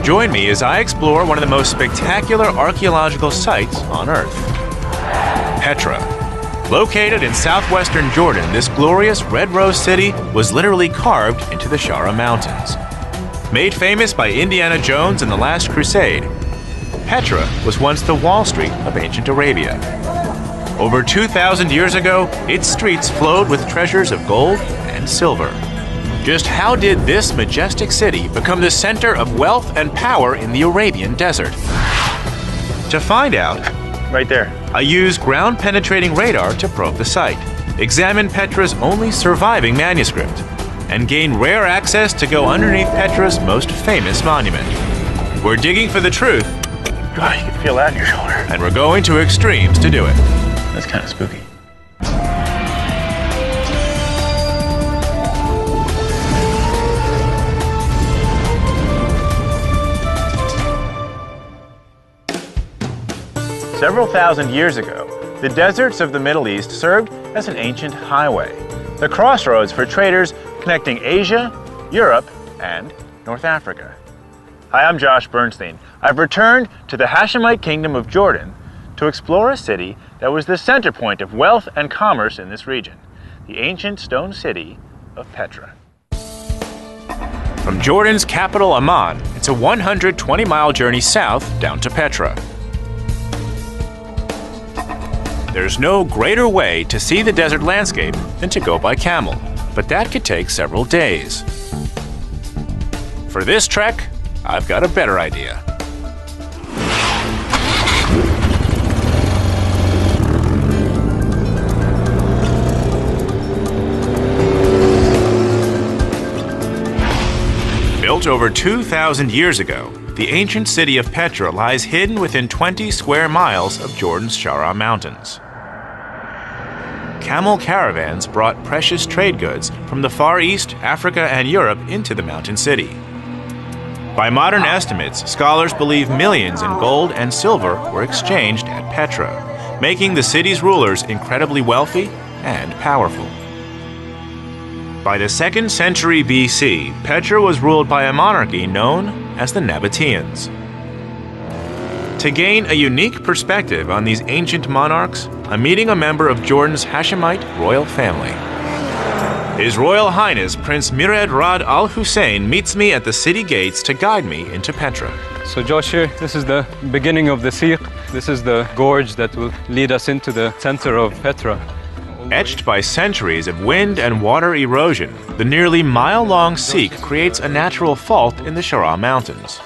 Join me as I explore one of the most spectacular archaeological sites on Earth. Petra. Located in southwestern Jordan, this glorious red rose city was literally carved into the Shara Mountains. Made famous by Indiana Jones in The Last Crusade, Petra was once the Wall Street of ancient Arabia. Over 2,000 years ago, its streets flowed with treasures of gold and silver. Just how did this majestic city become the center of wealth and power in the Arabian desert? To find out, right there, I used ground-penetrating radar to probe the site, examine Petra's only surviving manuscript, and gain rare access to go underneath Petra's most famous monument. We're digging for the truth. God, you can feel that in your shoulder. And we're going to extremes to do it. That's kind of spooky. Several thousand years ago, the deserts of the Middle East served as an ancient highway, the crossroads for traders connecting Asia, Europe, and North Africa. Hi, I'm Josh Bernstein. I've returned to the Hashemite Kingdom of Jordan to explore a city that was the center point of wealth and commerce in this region, the ancient stone city of Petra. From Jordan's capital Amman, it's a 120-mile journey south down to Petra. There's no greater way to see the desert landscape than to go by camel, but that could take several days. For this trek, I've got a better idea. Built over 2,000 years ago, the ancient city of Petra lies hidden within 20 square miles of Jordan's Shara Mountains. Camel caravans brought precious trade goods from the Far East, Africa, and Europe into the mountain city. By modern estimates, scholars believe millions in gold and silver were exchanged at Petra, making the city's rulers incredibly wealthy and powerful. By the 2nd century BC, Petra was ruled by a monarchy known as the Nabateans. To gain a unique perspective on these ancient monarchs, I'm meeting a member of Jordan's Hashemite royal family. His Royal Highness Prince Murad Rad Al Hussein meets me at the city gates to guide me into Petra. So Josh, here, this is the beginning of the Siq. This is the gorge that will lead us into the center of Petra. Etched by centuries of wind and water erosion, the nearly mile-long Siq creates a natural fault in the Shara Mountains.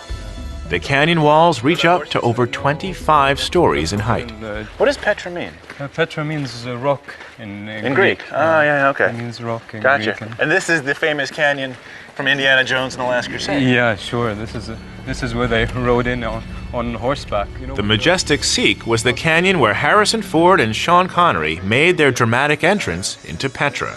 The canyon walls reach up to over 25 stories in height. What does Petra mean? Petra means rock in Greek. Oh, yeah, okay. It means rock in Gotcha. Greek. And this is the famous canyon from Indiana Jones in The Last Crusade. Yeah, sure. This is where they rode in on horseback. You know, the majestic Siq was the canyon where Harrison Ford and Sean Connery made their dramatic entrance into Petra.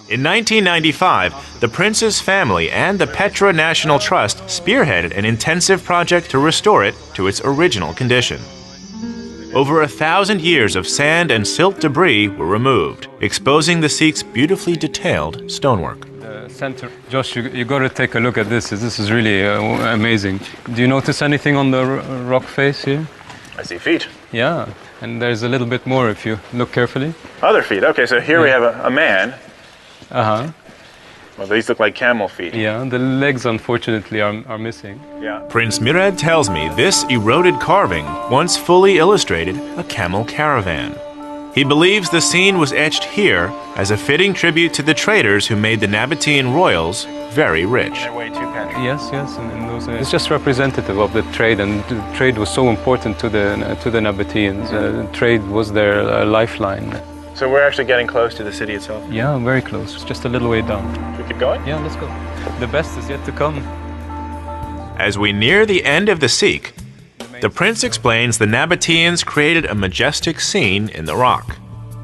In 1995, the prince's family and the Petra National Trust spearheaded an intensive project to restore it to its original condition. Over 1,000 years of sand and silt debris were removed, exposing the Siq's beautifully detailed stonework. The center, Josh, you got to take a look at this. This is really amazing. Do you notice anything on the rock face here? I see feet. Yeah, and there's a little bit more if you look carefully. Other feet. Okay, so here we have a man. Uh-huh. Well, these look like camel feet. Yeah, the legs unfortunately are missing. Yeah. Prince Murad tells me this eroded carving once fully illustrated a camel caravan. He believes the scene was etched here as a fitting tribute to the traders who made the Nabatean royals very rich. Their way to Petra. Yes, and those it's just representative of the trade, and the trade was so important to the Nabateans. Trade was their lifeline. So we're actually getting close to the city itself? Yeah, very close. It's just a little way down. Should we keep going? Yeah, let's go. The best is yet to come. As we near the end of the Siq, the prince explains the Nabateans created a majestic scene in the rock,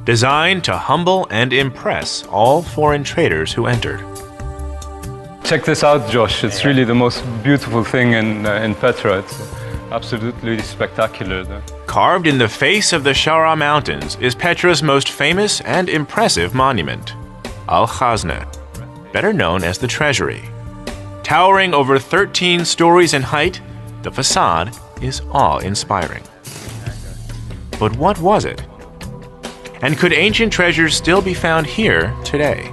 designed to humble and impress all foreign traders who entered. Check this out, Josh. It's really the most beautiful thing in Petra. It's absolutely spectacular. Carved in the face of the Shara Mountains is Petra's most famous and impressive monument, Al-Khazna, better known as the Treasury. Towering over 13 stories in height, the facade is awe-inspiring. But what was it? And could ancient treasures still be found here today?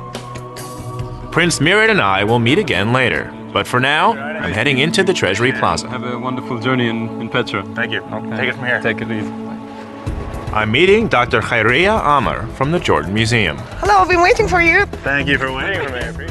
Prince Mirat and I will meet again later, but for now, I'm heading into the Treasury Plaza. Have a wonderful journey in Petra. Thank you. I'll take it from here. Take it easy. I'm meeting Dr. Khairia Amar from the Jordan Museum. Hello, I've been waiting for you. Thank you for waiting for me.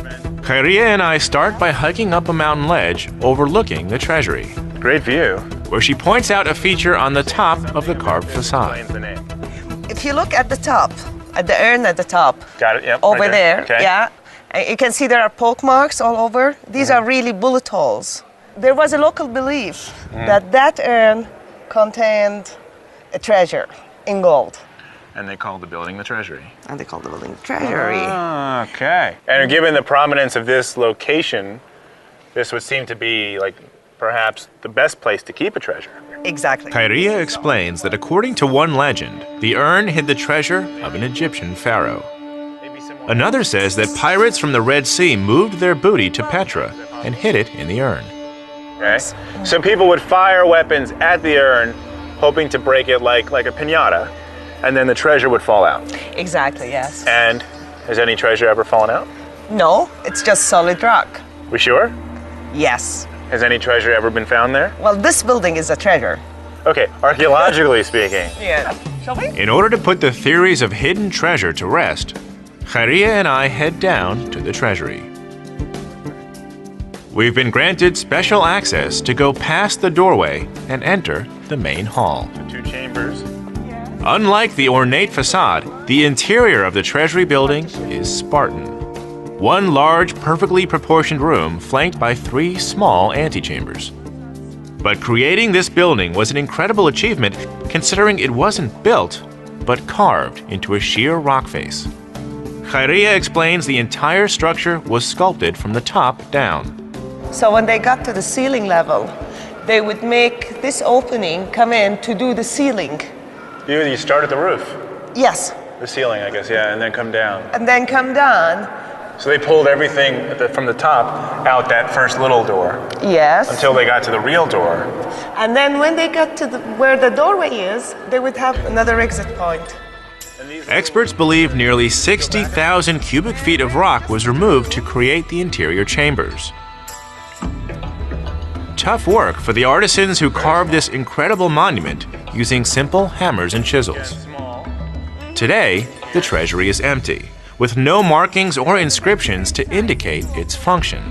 Khairia and I start by hiking up a mountain ledge overlooking the treasury, Great view. where she points out a feature on the top of the carved facade. Explains the name. If you look at the top, at the urn at the top, Got it, yep. over right there, Okay. yeah, and you can see there are poke marks all over. These are really bullet holes. There was a local belief that that urn contained a treasure in gold. And they called the building the Treasury. And they called the building the treasury. Ah, okay. And given the prominence of this location, this would seem to be like perhaps the best place to keep a treasure. Exactly. Khairia explains that according to one legend, the urn hid the treasure of an Egyptian pharaoh. Another says that pirates from the Red Sea moved their booty to Petra and hid it in the urn. Okay. So people would fire weapons at the urn, hoping to break it like a piñata, and then the treasure would fall out. Exactly, yes. And has any treasure ever fallen out? No, it's just solid rock. We sure? Yes. Has any treasure ever been found there? Well, this building is a treasure. Okay, archaeologically speaking. Yeah. Shall we? In order to put the theories of hidden treasure to rest, Khairia and I head down to the treasury. We've been granted special access to go past the doorway and enter the main hall. The two chambers. Unlike the ornate facade, the interior of the Treasury building is Spartan. One large, perfectly proportioned room flanked by 3 small antechambers. But creating this building was an incredible achievement considering it wasn't built, but carved into a sheer rock face. Khairia explains the entire structure was sculpted from the top down. So when they got to the ceiling level, they would make this opening come in to do the ceiling. You start at the roof, Yes. the ceiling, I guess, yeah, and then come down. And then come down. So they pulled everything from the top out that first little door Yes. until they got to the real door. And then when they got to where the doorway is, they would have another exit point. Experts believe nearly 60,000 cubic feet of rock was removed to create the interior chambers. Tough work for the artisans who carved this incredible monument using simple hammers and chisels. Today, the treasury is empty, with no markings or inscriptions to indicate its function.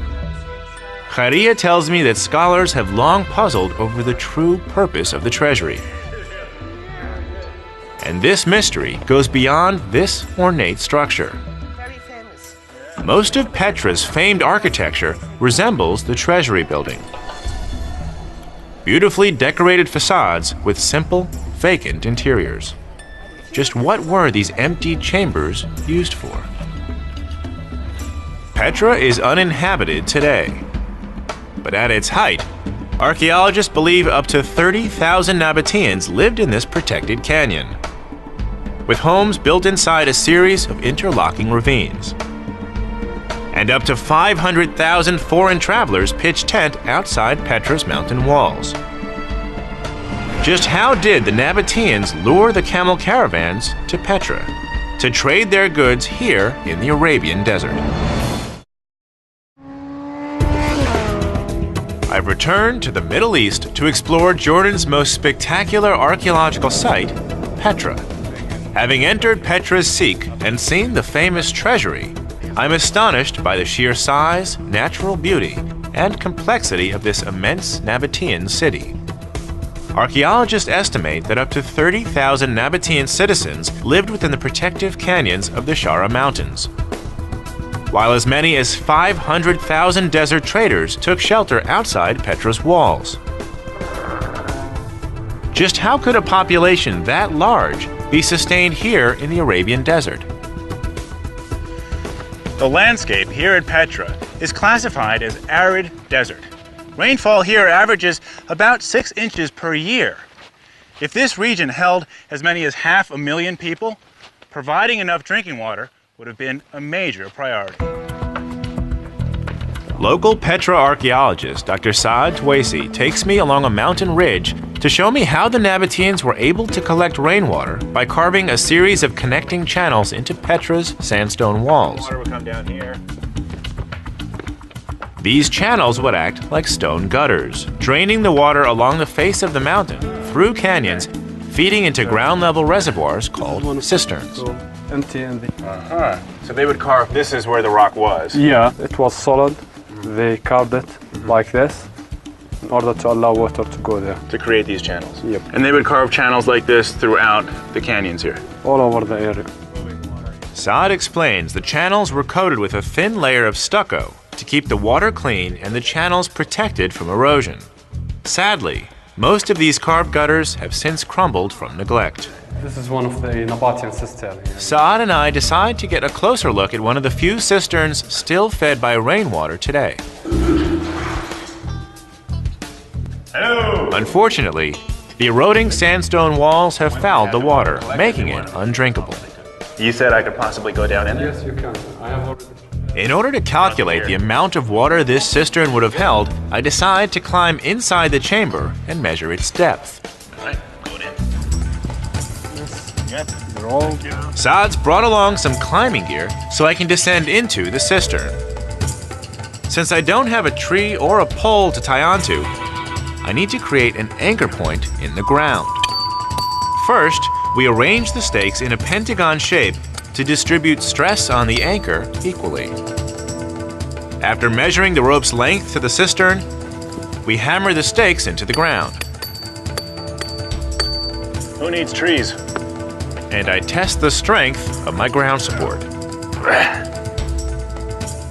Khairia tells me that scholars have long puzzled over the true purpose of the treasury. And this mystery goes beyond this ornate structure. Very famous. Most of Petra's famed architecture resembles the treasury building. Beautifully decorated facades with simple, vacant interiors. Just what were these empty chambers used for? Petra is uninhabited today. But at its height, archaeologists believe up to 30,000 Nabateans lived in this protected canyon, with homes built inside a series of interlocking ravines. And up to 500,000 foreign travelers pitched tent outside Petra's mountain walls. Just how did the Nabateans lure the camel caravans to Petra to trade their goods here in the Arabian desert? I've returned to the Middle East to explore Jordan's most spectacular archaeological site, Petra. Having entered Petra's Sikh and seen the famous treasury, I'm astonished by the sheer size, natural beauty, and complexity of this immense Nabatean city. Archaeologists estimate that up to 30,000 Nabatean citizens lived within the protective canyons of the Shara Mountains, while as many as 500,000 desert traders took shelter outside Petra's walls. Just how could a population that large be sustained here in the Arabian desert? The landscape here at Petra is classified as arid desert. Rainfall here averages about 6 inches per year. If this region held as many as 500,000 people, providing enough drinking water would have been a major priority. Local Petra archaeologist Dr. Saad Twaisi takes me along a mountain ridge to show me how the Nabateans were able to collect rainwater by carving a series of connecting channels into Petra's sandstone walls. Water would come down here. These channels would act like stone gutters, draining the water along the face of the mountain through canyons, feeding into ground-level reservoirs called cisterns. Empty in the... So they would carve, this is where the rock was. Yeah, it was solid. They carved it like this in order to allow water to go there. To create these channels. Yep. And they would carve channels like this throughout the canyons here. All over the area. Saad explains the channels were coated with a thin layer of stucco to keep the water clean and the channels protected from erosion. Sadly, most of these carved gutters have since crumbled from neglect. This is one of the Nabatean cisterns. Saad and I decide to get a closer look at one of the few cisterns still fed by rainwater today. Hello! Unfortunately, the eroding sandstone walls have fouled the water, making it undrinkable. You said I could possibly go down in there? Yes, you can. I have already... In order to calculate the amount of water this cistern would have held, I decide to climb inside the chamber and measure its depth. Alright, going in. Yep. They're all... Saad's brought along some climbing gear so I can descend into the cistern. Since I don't have a tree or a pole to tie onto, I need to create an anchor point in the ground. First, we arrange the stakes in a pentagon shape to distribute stress on the anchor equally. After measuring the rope's length to the cistern, we hammer the stakes into the ground. Who needs trees? And I test the strength of my ground support.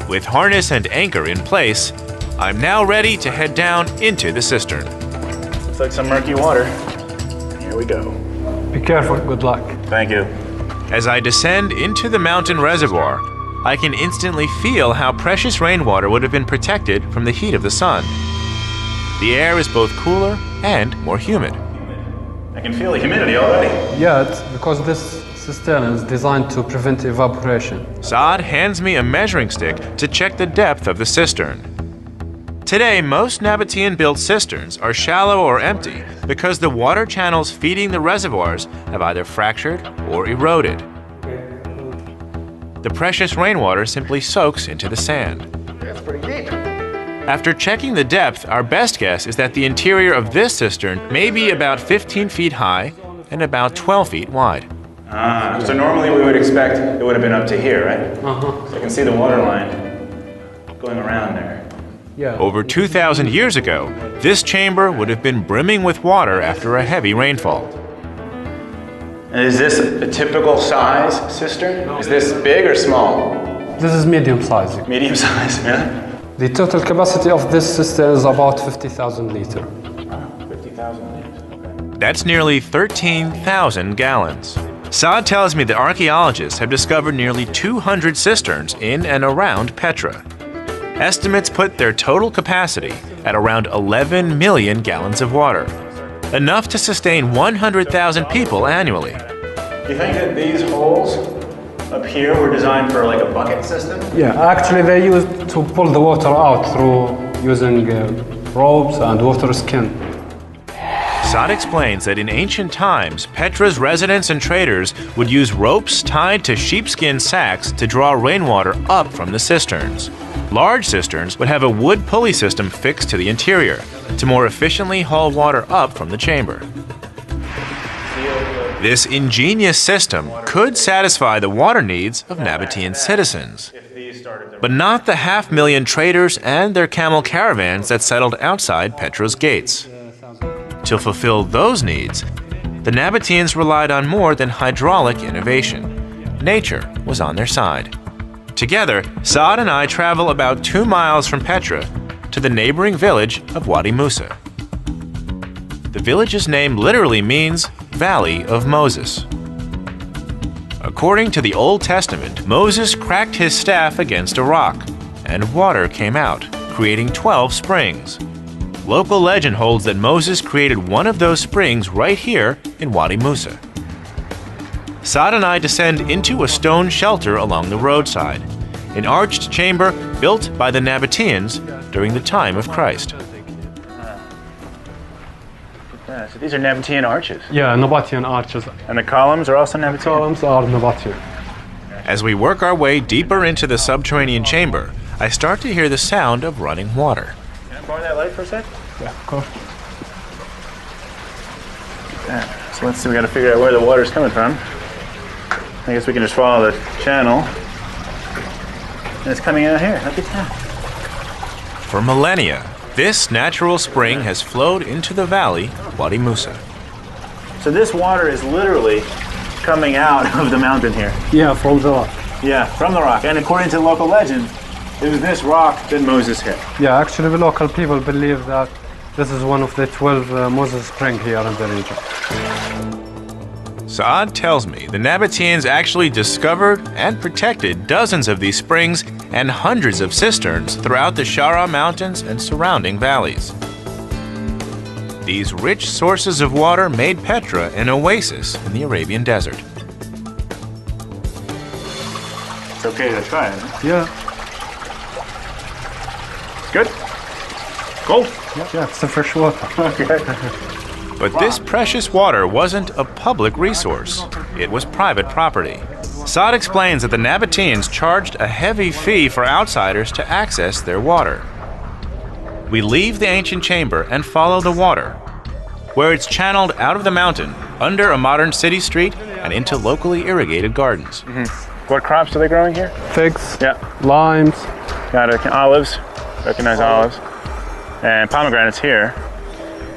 With harness and anchor in place, I'm now ready to head down into the cistern. Looks like some murky water. Here we go. Be careful, good luck. Thank you. As I descend into the mountain reservoir, I can instantly feel how precious rainwater would have been protected from the heat of the sun. The air is both cooler and more humid. I can feel the humidity already. Yeah, it's because this cistern is designed to prevent evaporation. Saad hands me a measuring stick to check the depth of the cistern. Today, most Nabatean-built cisterns are shallow or empty because the water channels feeding the reservoirs have either fractured or eroded. The precious rainwater simply soaks into the sand. That's pretty deep. After checking the depth, our best guess is that the interior of this cistern may be about 15 feet high and about 12 feet wide. So normally we would expect it would have been up to here, right? So I can see the water line going around there. Yeah. Over 2,000 years ago, this chamber would have been brimming with water after a heavy rainfall. And is this a typical size cistern? Is this big or small? This is medium size. Medium size, yeah? The total capacity of this cistern is about 50,000 liters. 50,000 liters, okay. That's nearly 13,000 gallons. Saad tells me that archaeologists have discovered nearly 200 cisterns in and around Petra. Estimates put their total capacity at around 11 million gallons of water, enough to sustain 100,000 people annually. Do you think that these holes up here were designed for like a bucket system? Yeah, actually they used to pull the water out through using ropes and water skin. Saad explains that in ancient times, Petra's residents and traders would use ropes tied to sheepskin sacks to draw rainwater up from the cisterns. Large cisterns would have a wood pulley system fixed to the interior to more efficiently haul water up from the chamber. This ingenious system could satisfy the water needs of Nabatean citizens, but not the 500,000 traders and their camel caravans that settled outside Petra's gates. To fulfill those needs, the Nabateans relied on more than hydraulic innovation. Nature was on their side. Together, Saad and I travel about 2 miles from Petra to the neighboring village of Wadi Musa. The village's name literally means Valley of Moses. According to the Old Testament, Moses cracked his staff against a rock, and water came out, creating 12 springs. Local legend holds that Moses created one of those springs right here in Wadi Musa. Saad and I descend into a stone shelter along the roadside. an arched chamber built by the Nabateans during the time of Christ. So these are Nabatean arches. Yeah, Nabatean arches. And the columns are also Nabatean? Columns are Nabatean. As we work our way deeper into the subterranean chamber, I start to hear the sound of running water. Can I borrow that light for a sec? Yeah, of course. Yeah. So let's see, we got to figure out where the water's coming from. I guess we can just follow the channel. And it's coming out here. Look at that. For millennia, this natural spring has flowed into the valley, Wadi Musa. So this water is literally coming out of the mountain here. Yeah, from the rock. Yeah, from the rock. And according to local legend, it was this rock that Moses hit. Yeah, actually the local people believe that this is one of the 12 Moses springs here in the region. Saad tells me the Nabateans actually discovered and protected dozens of these springs and hundreds of cisterns throughout the Shara Mountains and surrounding valleys. These rich sources of water made Petra an oasis in the Arabian desert. It's okay to try it. Huh? Yeah. Good? Cold? Yeah, it's the fresh water. Okay. But this precious water wasn't a public resource. It was private property. Saad explains that the Nabateans charged a heavy fee for outsiders to access their water. We leave the ancient chamber and follow the water, where it's channeled out of the mountain, under a modern city street, and into locally irrigated gardens. Mm-hmm. What crops are they growing here? Figs, Yeah. limes. Got it. Olives. Recognize olives. And pomegranates here.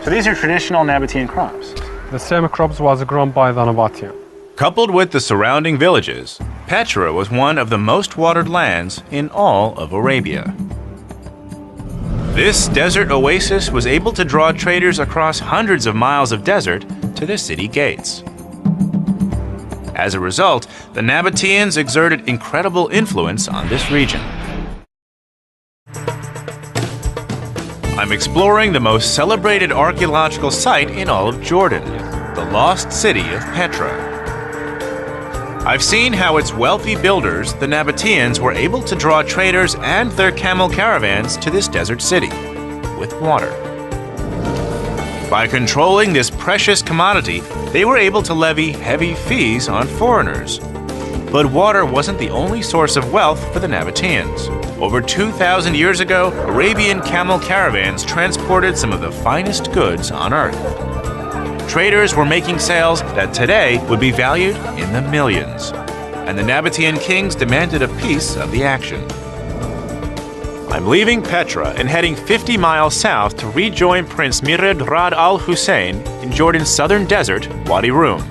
So these are traditional Nabatean crops. The same crops was grown by the Nabatean. Coupled with the surrounding villages, Petra was one of the most watered lands in all of Arabia. This desert oasis was able to draw traders across hundreds of miles of desert to the city gates. As a result, the Nabateans exerted incredible influence on this region. I'm exploring the most celebrated archaeological site in all of Jordan, the lost city of Petra. I've seen how its wealthy builders, the Nabateans, were able to draw traders and their camel caravans to this desert city with water. By controlling this precious commodity, they were able to levy heavy fees on foreigners. But water wasn't the only source of wealth for the Nabateans. Over 2,000 years ago, Arabian camel caravans transported some of the finest goods on earth. Traders were making sales that today would be valued in the millions, and the Nabatean kings demanded a piece of the action. I'm leaving Petra and heading 50 miles south to rejoin Prince Mired Rad Al Hussein in Jordan's southern desert, Wadi Rum.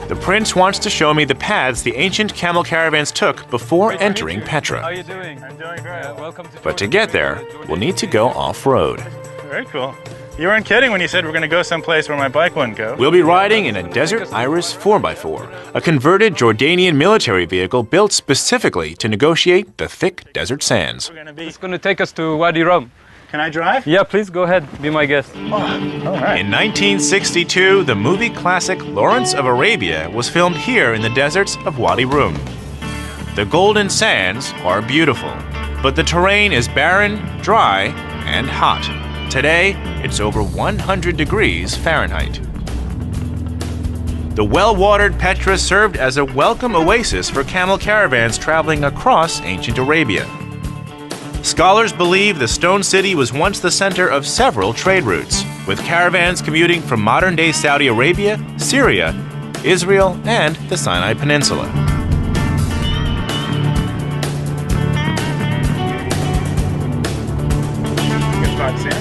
The prince wants to show me the paths the ancient camel caravans took before entering Petra. How are you doing? I'm doing great. Welcome to But to get there, we'll need to go off-road. Very cool. You weren't kidding when you said we're going to go someplace where my bike wouldn't go. We'll be riding in a Desert Iris 4x4, a converted Jordanian military vehicle built specifically to negotiate the thick desert sands. It's going to take us to Wadi Rum. Can I drive? Yeah, please go ahead. Be my guest. Oh, all right. In 1962, the movie classic Lawrence of Arabia was filmed here in the deserts of Wadi Rum. The golden sands are beautiful, but the terrain is barren, dry, and hot. Today, it's over 100 degrees Fahrenheit. The well-watered Petra served as a welcome oasis for camel caravans traveling across ancient Arabia. Scholars believe the stone city was once the center of several trade routes, with caravans commuting from modern-day Saudi Arabia, Syria, Israel, and the Sinai Peninsula. Good spot to see it.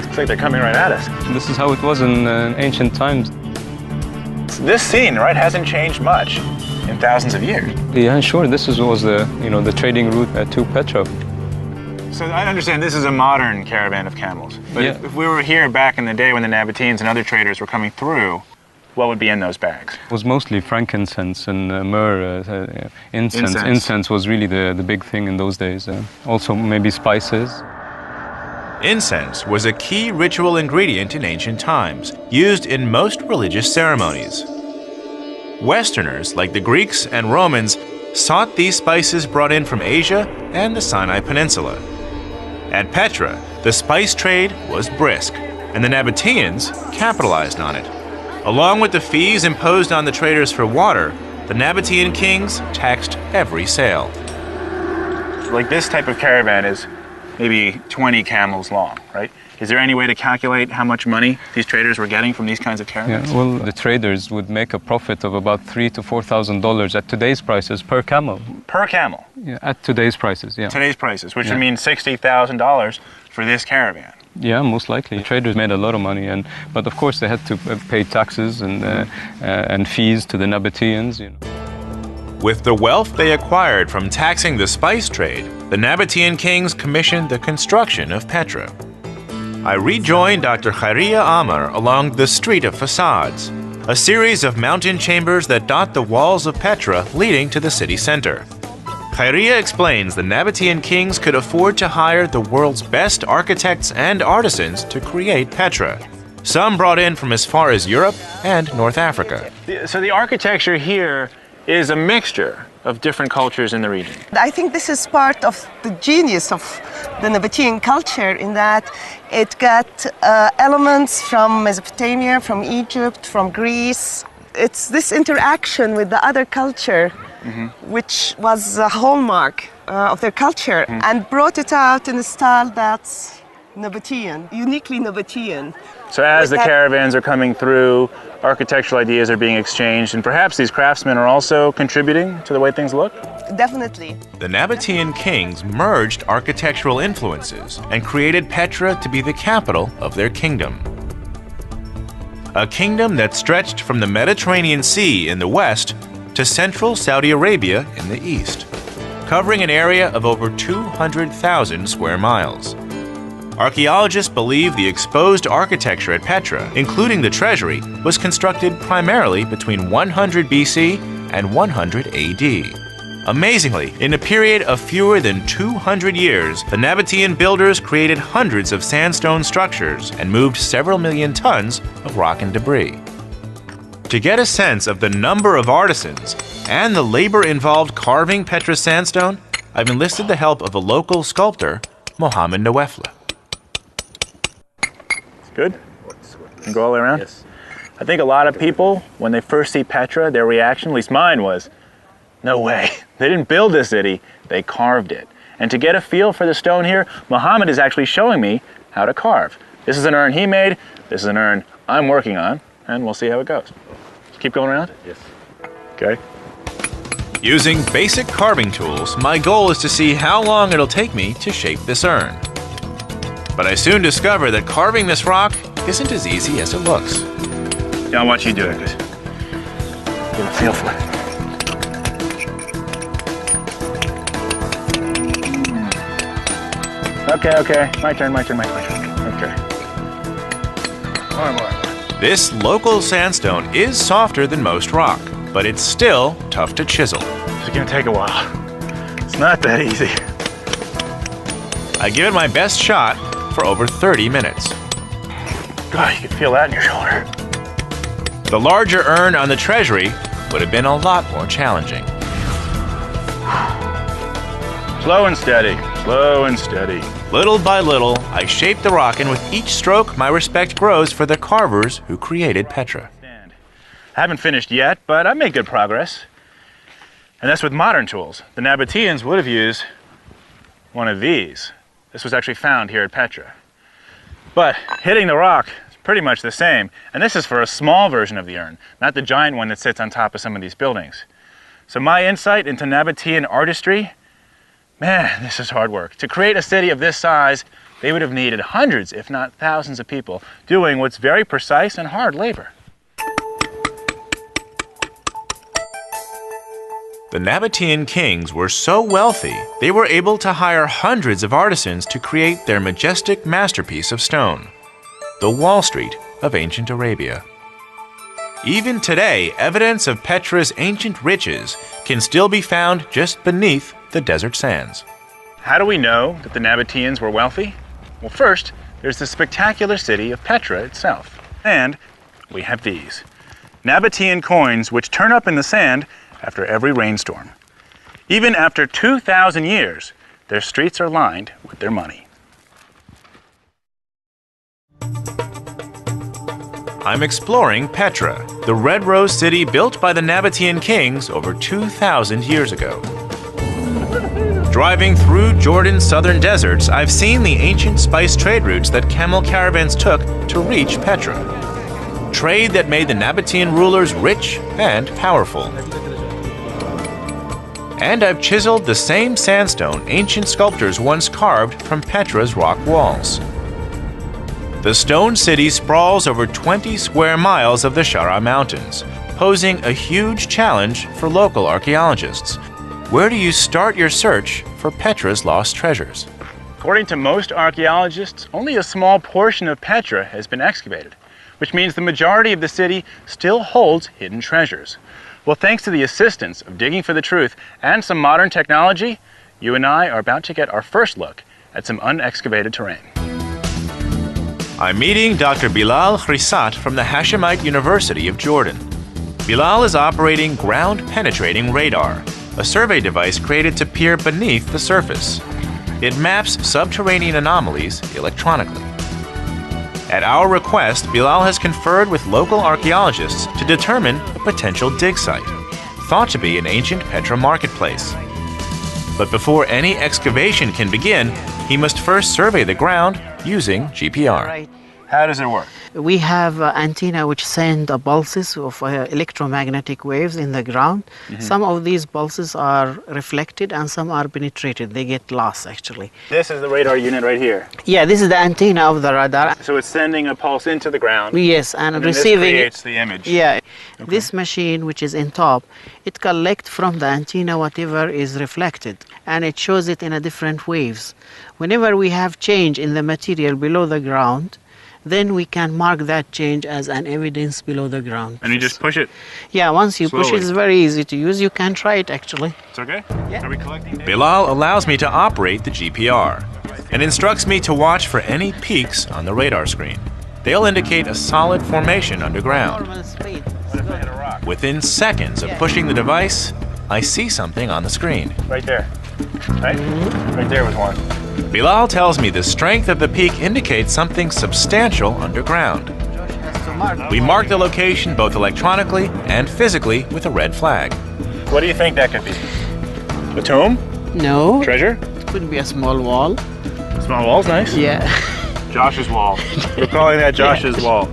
Looks like they're coming right at us. This is how it was in ancient times. This scene, right, hasn't changed much in thousands of years. Yeah, sure. This was the the trading route to Petra. So I understand this is a modern caravan of camels. But Yeah. if we were here back in the day when the Nabateans and other traders were coming through, what would be in those bags? It was mostly frankincense and myrrh, incense. Incense. Incense was really the big thing in those days. Also maybe spices. Incense was a key ritual ingredient in ancient times, used in most religious ceremonies. Westerners, like the Greeks and Romans, sought these spices brought in from Asia and the Sinai Peninsula. At Petra, the spice trade was brisk, and the Nabateans capitalized on it. Along with the fees imposed on the traders for water, the Nabatean kings taxed every sail. Like this type of caravan is maybe 20 camels long, right? Is there any way to calculate how much money these traders were getting from these kinds of caravans? Yeah, well, the traders would make a profit of about $3,000 to $4,000 at today's prices per camel. Per camel? Yeah, at today's prices, yeah. Today's prices, which would mean $60,000 for this caravan. Yeah, most likely. Traders made a lot of money, but of course they had to pay taxes and fees to the Nabateans. You know. With the wealth they acquired from taxing the spice trade, the Nabatean kings commissioned the construction of Petra. I rejoined Dr. Khairia Amar along the Street of Facades, a series of mountain chambers that dot the walls of Petra leading to the city center. Khairia explains the Nabatean kings could afford to hire the world's best architects and artisans to create Petra, some brought in from as far as Europe and North Africa. So the architecture here is a mixture of different cultures in the region. I think this is part of the genius of the Nabatean culture in that it got elements from Mesopotamia, from Egypt, from Greece. It's this interaction with the other culture which was a hallmark of their culture and brought it out in a style that's Nabatean, uniquely Nabatean. So as the caravans are coming through, architectural ideas are being exchanged, and perhaps these craftsmen are also contributing to the way things look? Definitely. The Nabatean kings merged architectural influences and created Petra to be the capital of their kingdom. A kingdom that stretched from the Mediterranean Sea in the west to central Saudi Arabia in the east, covering an area of over 200,000 square miles. Archaeologists believe the exposed architecture at Petra, including the treasury, was constructed primarily between 100 BC and 100 AD. Amazingly, in a period of fewer than 200 years, the Nabatean builders created hundreds of sandstone structures and moved several million tons of rock and debris. To get a sense of the number of artisans and the labor involved carving Petra sandstone, I've enlisted the help of a local sculptor, Mohammed Nawefla. Good? And go all the way around? Yes. I think a lot of people, when they first see Petra, their reaction, at least mine, was, no way. They didn't build this city, they carved it. And to get a feel for the stone here, Mohammed is actually showing me how to carve. This is an urn he made, this is an urn I'm working on, and we'll see how it goes. Keep going around? Yes. Okay. Using basic carving tools, my goal is to see how long it'll take me to shape this urn. But I soon discover that carving this rock isn't as easy as it looks. Yeah, I'll watch you do it. Just get a feel for it. Okay. My turn. Okay. More. This local sandstone is softer than most rock, but it's still tough to chisel. It's gonna take a while. It's not that easy. I give it my best shot for over 30 minutes. God, you can feel that in your shoulder. The larger urn on the treasury would have been a lot more challenging. Slow and steady. Little by little, I shape the rock, and with each stroke, my respect grows for the carvers who created Petra. I haven't finished yet, but I made good progress. And that's with modern tools. The Nabateans would have used one of these. This was actually found here at Petra. But hitting the rock is pretty much the same. And this is for a small version of the urn, not the giant one that sits on top of some of these buildings. So my insight into Nabatean artistry, man, this is hard work. To create a city of this size, they would have needed hundreds, if not thousands of people doing what's very precise and hard labor. The Nabatean kings were so wealthy, they were able to hire hundreds of artisans to create their majestic masterpiece of stone, the Wall Street of ancient Arabia. Even today, evidence of Petra's ancient riches can still be found just beneath the desert sands. How do we know that the Nabateans were wealthy? Well, first, there's the spectacular city of Petra itself. And we have these. Nabatean coins which turn up in the sand after every rainstorm. Even after 2,000 years, their streets are lined with their money. I'm exploring Petra, the red rose city built by the Nabatean kings over 2,000 years ago. Driving through Jordan's southern deserts, I've seen the ancient spice trade routes that camel caravans took to reach Petra. Trade that made the Nabatean rulers rich and powerful. And I've chiseled the same sandstone ancient sculptors once carved from Petra's rock walls. The stone city sprawls over 20 square miles of the Shara Mountains, posing a huge challenge for local archaeologists. Where do you start your search for Petra's lost treasures? According to most archaeologists, only a small portion of Petra has been excavated, which means the majority of the city still holds hidden treasures. Well, thanks to the assistance of Digging for the Truth and some modern technology, you and I are about to get our first look at some unexcavated terrain. I'm meeting Dr. Bilal Khrisat from the Hashemite University of Jordan. Bilal is operating ground-penetrating radar, a survey device created to peer beneath the surface. It maps subterranean anomalies electronically. At our request, Bilal has conferred with local archaeologists to determine a potential dig site, thought to be an ancient Petra marketplace. But before any excavation can begin, he must first survey the ground using GPR. Right. How does it work? We have antenna which send pulses of electromagnetic waves in the ground. Some of these pulses are reflected and some are penetrated. They get lost actually. This is the radar unit right here. Yeah, this is the antenna of the radar. So it's sending a pulse into the ground. Yes, and then receiving this creates the image. Yeah. This machine which is in top, it collects from the antenna whatever is reflected and it shows it in a different waves. Whenever we have change in the material below the ground, then we can mark that change as an evidence below the ground. And you just push it. Yeah, once you push it, Slowly. it's very easy to use. You can try it actually. It's okay? Yeah. Are we collecting data? Bilal allows me to operate the GPR and instructs me to watch for any peaks on the radar screen. They'll indicate a solid formation underground. Normal speed. What if I hit a rock? Within seconds of pushing the device, I see something on the screen. Right there. Right? Right there was one. Bilal tells me the strength of the peak indicates something substantial underground. We mark the location both electronically and physically with a red flag. What do you think that could be? A tomb? No, Treasure? it could be a small wall. Small wall's nice. Yeah. Josh's wall. We're calling that Josh's wall.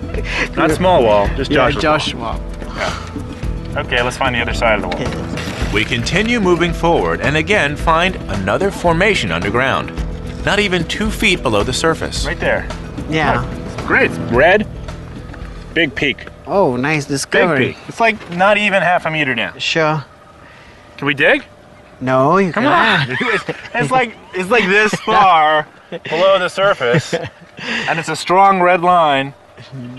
Not small wall, just Josh's Josh wall. wall. Okay, let's find the other side of the wall. We continue moving forward and again find another formation underground, not even 2 feet below the surface. Right there. Yeah. Great. It's red. Big peak. Oh, nice Big discovery. peak. It's like not even half a meter down. Sure. Can we dig? No, you Come can't. on. it's like this far below the surface, and it's a strong red line.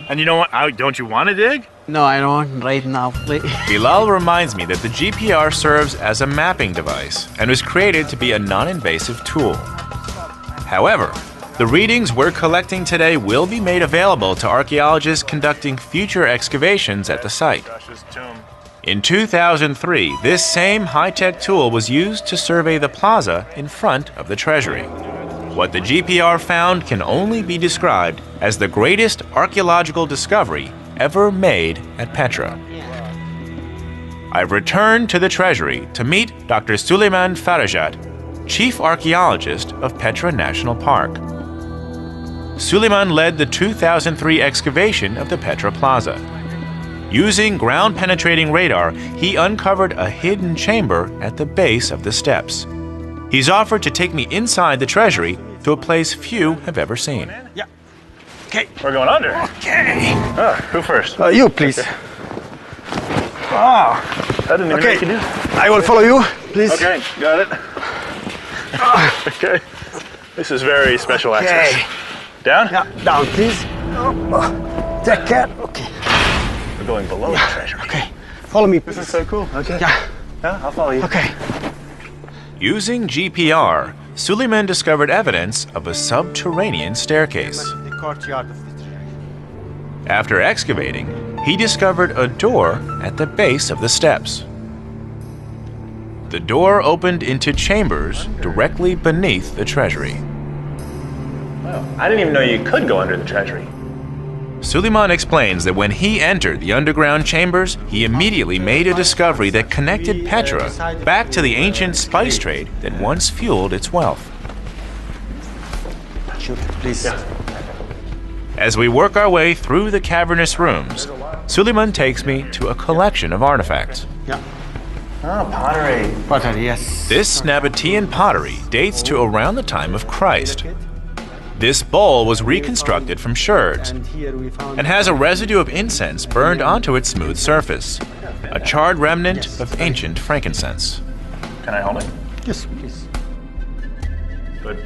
And you know what? Don't you want to dig? No, I don't right now. Bilal reminds me that the GPR serves as a mapping device and was created to be a non-invasive tool. However, the readings we're collecting today will be made available to archaeologists conducting future excavations at the site. Josh's tomb. In 2003, this same high-tech tool was used to survey the plaza in front of the treasury. What the GPR found can only be described as the greatest archaeological discovery ever made at Petra. I've returned to the treasury to meet Dr. Suleiman Farajat, Chief Archaeologist of Petra National Park. Suleiman led the 2003 excavation of the Petra Plaza. Using ground-penetrating radar, he uncovered a hidden chamber at the base of the steps. He's offered to take me inside the treasury to a place few have ever seen. Yeah. Okay. We're going under. Okay. Who first? You, please. Wow. I didn't even know you could do. I will follow you, please. Okay, got it. Okay. This is very special access. Okay. Down? Yeah, down, please. Take care. Okay. We're going below the treasury. Okay. Follow me, This please. is so cool. Okay. Yeah. Yeah, I'll follow you. Okay. Using GPR, Suleiman discovered evidence of a subterranean staircase. The courtyard of the treasury. After excavating, he discovered a door at the base of the steps. The door opened into chambers directly beneath the treasury. Wow, I didn't even know you could go under the treasury. Suleiman explains that when he entered the underground chambers, he immediately made a discovery that connected Petra back to the ancient spice trade that once fueled its wealth. Please. As we work our way through the cavernous rooms, Suleiman takes me to a collection of artifacts. Yeah. Oh, pottery. Pottery, yes. This Nabatean pottery dates to around the time of Christ. This bowl was reconstructed from sherds and has a residue of incense burned onto its smooth surface, a charred remnant of ancient frankincense. Can I hold it? Yes, please.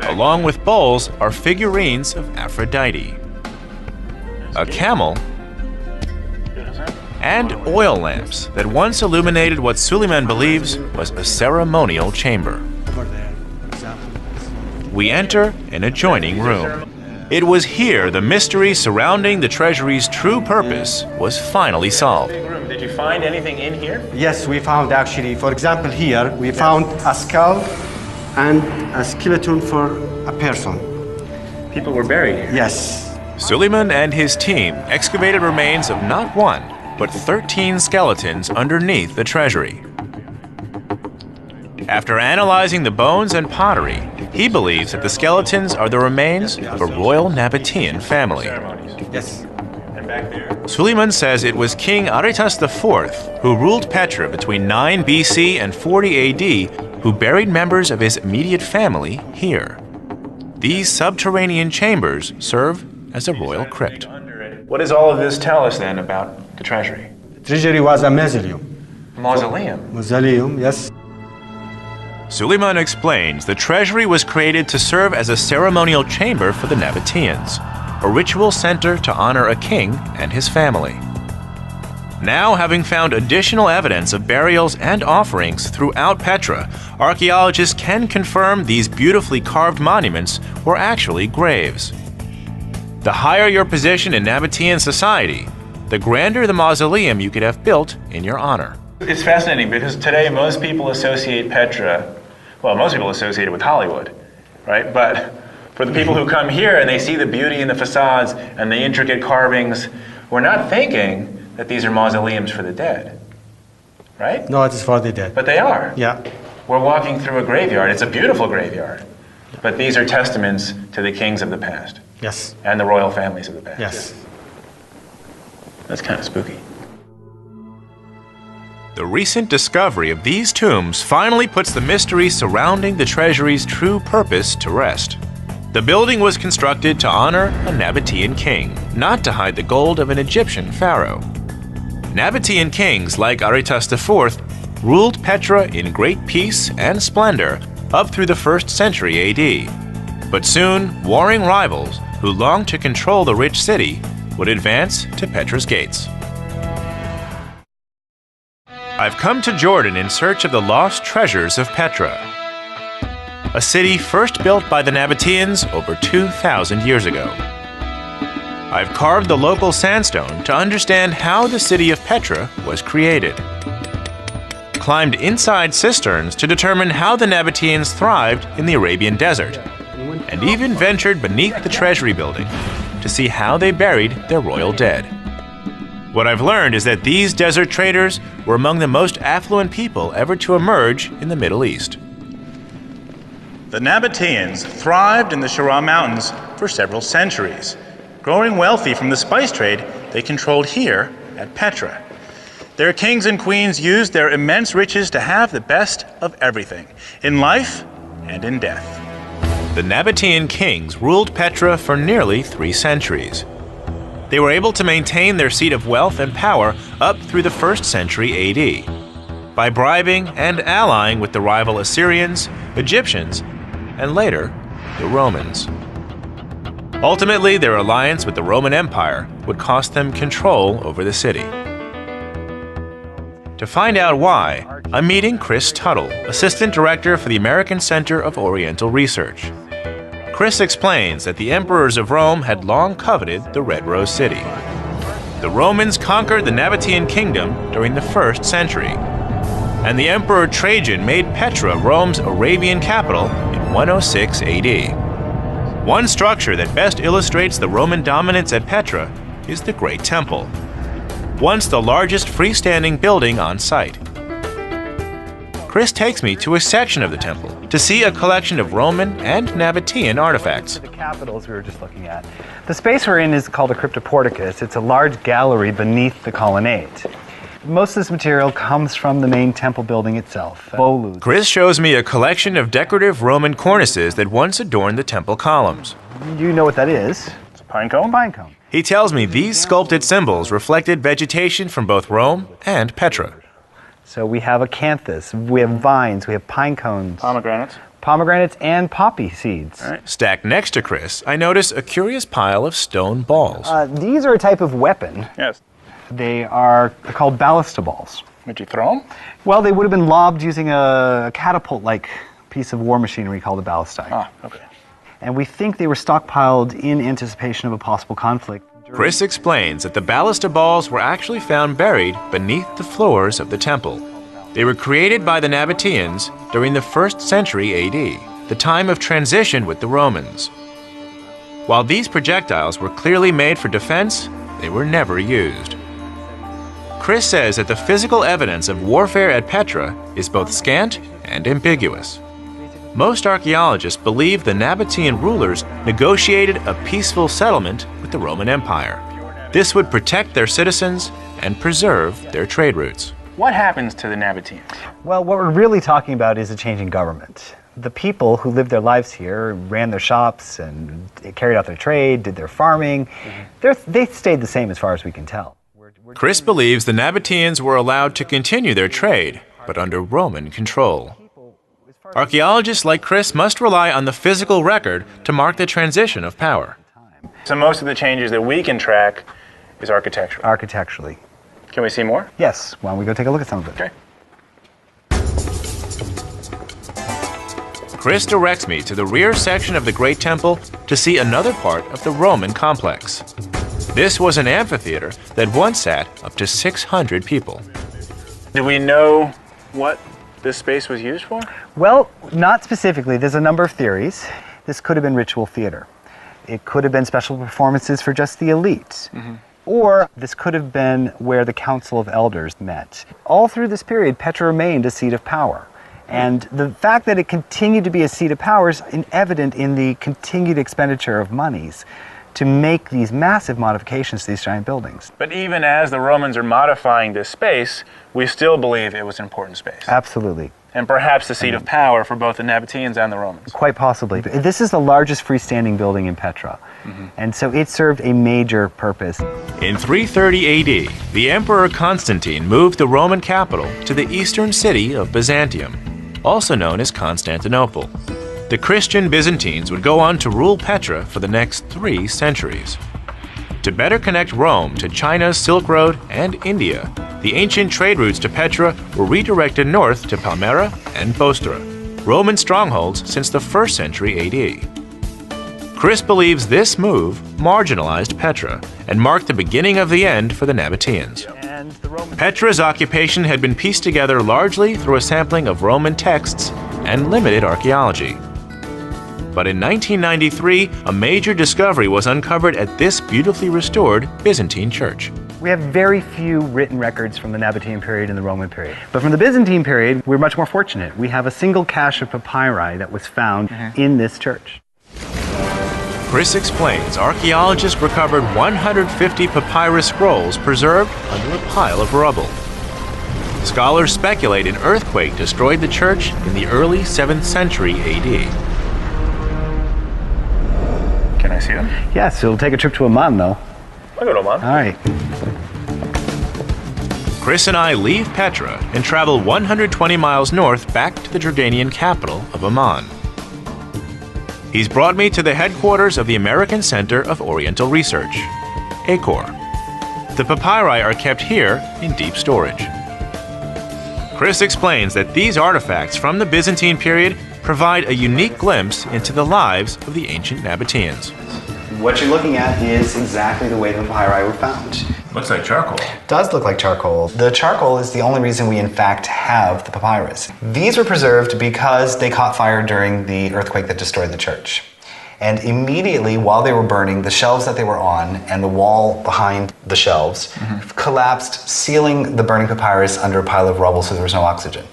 Along with bowls are figurines of Aphrodite, a camel, and oil lamps that once illuminated what Suleiman believes was a ceremonial chamber. We enter an adjoining room. It was here the mystery surrounding the treasury's true purpose was finally solved. Did you find anything in here? Yes, we found actually, for example, here we found a skull and a skeleton for a person. People were buried here. Yes. Suleiman and his team excavated remains of not one, but 13 skeletons underneath the treasury. After analyzing the bones and pottery, he believes that the skeletons are the remains of a royal Nabatean family. Yes. And back there. Suleiman says it was King Aretas IV who ruled Petra between 9 BC and 40 AD who buried members of his immediate family here. These subterranean chambers serve as a royal crypt. What does all of this tell us then about the treasury? The treasury was a mausoleum. Mausoleum. Mausoleum, yes. Suleiman explains the treasury was created to serve as a ceremonial chamber for the Nabateans, a ritual center to honor a king and his family. Now, having found additional evidence of burials and offerings throughout Petra, archaeologists can confirm these beautifully carved monuments were actually graves. The higher your position in Nabatean society, the grander the mausoleum you could have built in your honor. It's fascinating because today most people associate Petra, well, most people associate it with Hollywood, right? But for the people who come here and they see the beauty in the facades and the intricate carvings, we're not thinking that these are mausoleums for the dead, right? No, it is for the dead. But they are. Yeah. We're walking through a graveyard. It's a beautiful graveyard. But these are testaments to the kings of the past. Yes. And the royal families of the past. Yes. That's kind of spooky. The recent discovery of these tombs finally puts the mystery surrounding the treasury's true purpose to rest. The building was constructed to honor a Nabatean king, not to hide the gold of an Egyptian pharaoh. Nabatean kings like Aretas IV ruled Petra in great peace and splendor up through the 1st century AD. But soon, warring rivals who longed to control the rich city would advance to Petra's gates. I've come to Jordan in search of the lost treasures of Petra, a city first built by the Nabateans over 2,000 years ago. I've carved the local sandstone to understand how the city of Petra was created, climbed inside cisterns to determine how the Nabateans thrived in the Arabian desert, and even ventured beneath the treasury building to see how they buried their royal dead. What I've learned is that these desert traders were among the most affluent people ever to emerge in the Middle East. The Nabateans thrived in the Shira Mountains for several centuries. Growing wealthy from the spice trade they controlled here at Petra. Their kings and queens used their immense riches to have the best of everything, in life and in death. The Nabatean kings ruled Petra for nearly 3 centuries. They were able to maintain their seat of wealth and power up through the 1st century AD by bribing and allying with the rival Assyrians, Egyptians, and later, the Romans. Ultimately, their alliance with the Roman Empire would cost them control over the city. To find out why, I'm meeting Chris Tuttle, Assistant Director for the American Center of Oriental Research. Chris explains that the emperors of Rome had long coveted the Red Rose City. The Romans conquered the Nabatean kingdom during the 1st century, and the Emperor Trajan made Petra Rome's Arabian capital in 106 AD. One structure that best illustrates the Roman dominance at Petra is the Great Temple, once the largest freestanding building on site. Chris takes me to a section of the temple to see a collection of Roman and Nabatean artifacts. The capitals we were just looking at. The space we're in is called a cryptoporticus. It's a large gallery beneath the colonnade. Most of this material comes from the main temple building itself. Chris shows me a collection of decorative Roman cornices that once adorned the temple columns. You know what that is? It's a pine cone? Pine cone. He tells me these sculpted symbols reflected vegetation from both Rome and Petra. So we have acanthus, we have vines, we have pine cones. Pomegranates and poppy seeds. Right. Stacked next to Chris, I notice a curious pile of stone balls. These are a type of weapon. Yes. They're called ballista balls. Would you throw them? Well, they would have been lobbed using a catapult-like piece of war machinery called a ballistae. Ah, okay. And we think they were stockpiled in anticipation of a possible conflict. Chris explains that the ballista balls were actually found buried beneath the floors of the temple. They were created by the Nabateans during the 1st century AD, the time of transition with the Romans. While these projectiles were clearly made for defense, they were never used. Chris says that the physical evidence of warfare at Petra is both scant and ambiguous. Most archaeologists believe the Nabatean rulers negotiated a peaceful settlement with the Roman Empire. This would protect their citizens and preserve their trade routes. What happens to the Nabateans? Well, what we're really talking about is a change in government. The people who lived their lives here, ran their shops and carried out their trade, did their farming, they stayed the same as far as we can tell. Chris believes the Nabateans were allowed to continue their trade, but under Roman control. Archaeologists like Chris must rely on the physical record to mark the transition of power. So most of the changes that we can track is architectural. Architecturally. Can we see more? Yes. Why don't we go take a look at some of it? Okay. Chris directs me to the rear section of the Great Temple to see another part of the Roman complex. This was an amphitheater that once sat up to 600 people. Do we know what this space was used for? Well, not specifically. There's a number of theories. This could have been ritual theater. It could have been special performances for just the elite. Or this could have been where the Council of Elders met. All through this period, Petra remained a seat of power. And the fact that it continued to be a seat of power is evident in the continued expenditure of monies to make these massive modifications to these giant buildings. But even as the Romans are modifying this space, we still believe it was an important space. Absolutely. And perhaps the seat of power for both the Nabateans and the Romans. Quite possibly. This is the largest freestanding building in Petra. And so it served a major purpose. In 330 AD, the Emperor Constantine moved the Roman capital to the eastern city of Byzantium, also known as Constantinople. The Christian Byzantines would go on to rule Petra for the next 3 centuries. To better connect Rome to China's Silk Road and India, the ancient trade routes to Petra were redirected north to Palmyra and Bostra, Roman strongholds since the 1st century AD. Chris believes this move marginalized Petra and marked the beginning of the end for the Nabateans. Petra's occupation had been pieced together largely through a sampling of Roman texts and limited archaeology. But in 1993, a major discovery was uncovered at this beautifully restored Byzantine church. We have very few written records from the Nabatean period and the Roman period. But from the Byzantine period, we're much more fortunate. We have a single cache of papyri that was found in this church. Chris explains archaeologists recovered 150 papyrus scrolls preserved under a pile of rubble. Scholars speculate an earthquake destroyed the church in the early 7th century AD. Can I see them? Yes, it'll take a trip to Amman, though. I'll go to Amman. All right. Chris and I leave Petra and travel 120 miles north back to the Jordanian capital of Amman. He's brought me to the headquarters of the American Center of Oriental Research, ACOR. The papyri are kept here in deep storage. Chris explains that these artifacts from the Byzantine period provide a unique glimpse into the lives of the ancient Nabateans. What you're looking at is exactly the way the papyri were found. Looks like charcoal. It does look like charcoal. The charcoal is the only reason we in fact have the papyrus. These were preserved because they caught fire during the earthquake that destroyed the church. And immediately while they were burning, the shelves that they were on and the wall behind the shelves collapsed, sealing the burning papyrus under a pile of rubble so there was no oxygen.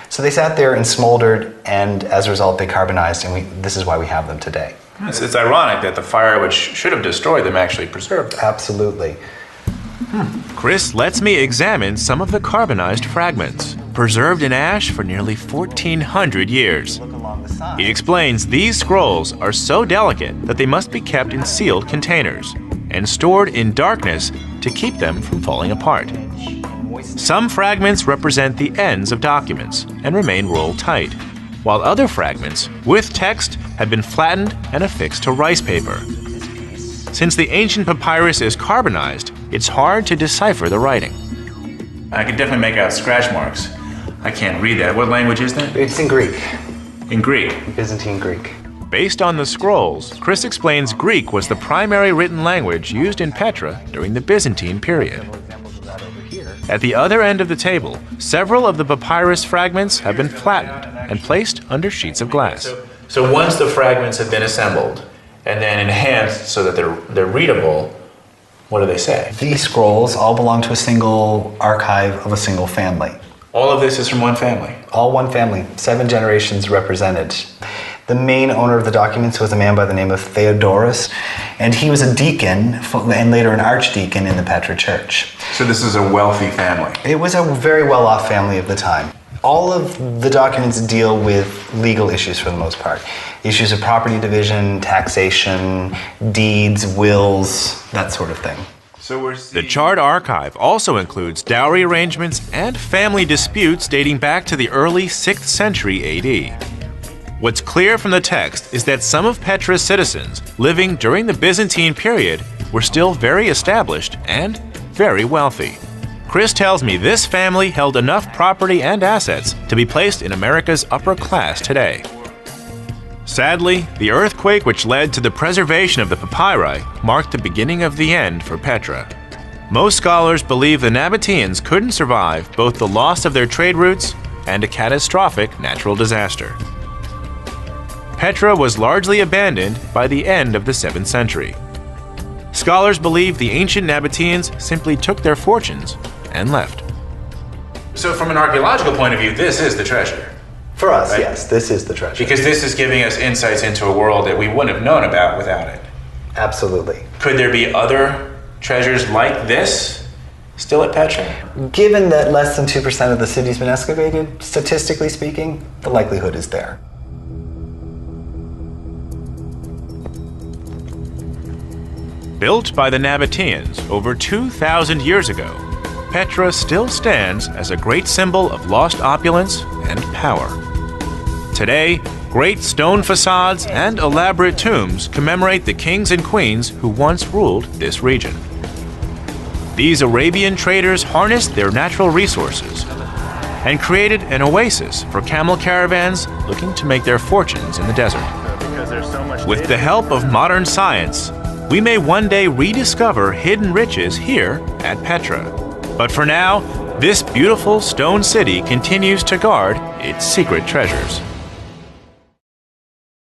So they sat there and smoldered, and as a result they carbonized, and this is why we have them today. It's ironic that the fire which should have destroyed them actually preserved them. Absolutely. Chris lets me examine some of the carbonized fragments, preserved in ash for nearly 1,400 years. He explains these scrolls are so delicate that they must be kept in sealed containers and stored in darkness to keep them from falling apart. Some fragments represent the ends of documents and remain rolled tight, while other fragments, with text, have been flattened and affixed to rice paper. Since the ancient papyrus is carbonized, it's hard to decipher the writing. I can definitely make out scratch marks. I can't read that. What language is that? It's in Greek. In Greek? Byzantine Greek. Based on the scrolls, Chris explains Greek was the primary written language used in Petra during the Byzantine period. At the other end of the table, several of the papyrus fragments have been flattened and placed under sheets of glass. So once the fragments have been assembled and then enhanced so that they're readable, what do they say? These scrolls all belong to a single archive of a single family. All of this is from one family? All one family, 7 generations represented. The main owner of the documents was a man by the name of Theodorus, and he was a deacon and later an archdeacon in the Petra church. So this is a wealthy family? It was a very well-off family of the time. All of the documents deal with legal issues for the most part. Issues of property division, taxation, deeds, wills, that sort of thing. The charred archive also includes dowry arrangements and family disputes dating back to the early 6th century AD. What's clear from the text is that some of Petra's citizens living during the Byzantine period were still very established and very wealthy. Chris tells me this family held enough property and assets to be placed in America's upper class today. Sadly, the earthquake which led to the preservation of the papyri marked the beginning of the end for Petra. Most scholars believe the Nabateans couldn't survive both the loss of their trade routes and a catastrophic natural disaster. Petra was largely abandoned by the end of the 7th century. Scholars believe the ancient Nabateans simply took their fortunes and left. So from an archaeological point of view, this is the treasure. For us, right? Yes, this is the treasure. Because this is giving us insights into a world that we wouldn't have known about without it. Absolutely. Could there be other treasures like this still at Petra? Given that less than 2% of the city's been excavated, statistically speaking, the likelihood is there. Built by the Nabateans over 2,000 years ago, Petra still stands as a great symbol of lost opulence and power. Today, great stone facades and elaborate tombs commemorate the kings and queens who once ruled this region. These Arabian traders harnessed their natural resources and created an oasis for camel caravans looking to make their fortunes in the desert. With the help of modern science, we may one day rediscover hidden riches here at Petra. But for now, this beautiful stone city continues to guard its secret treasures.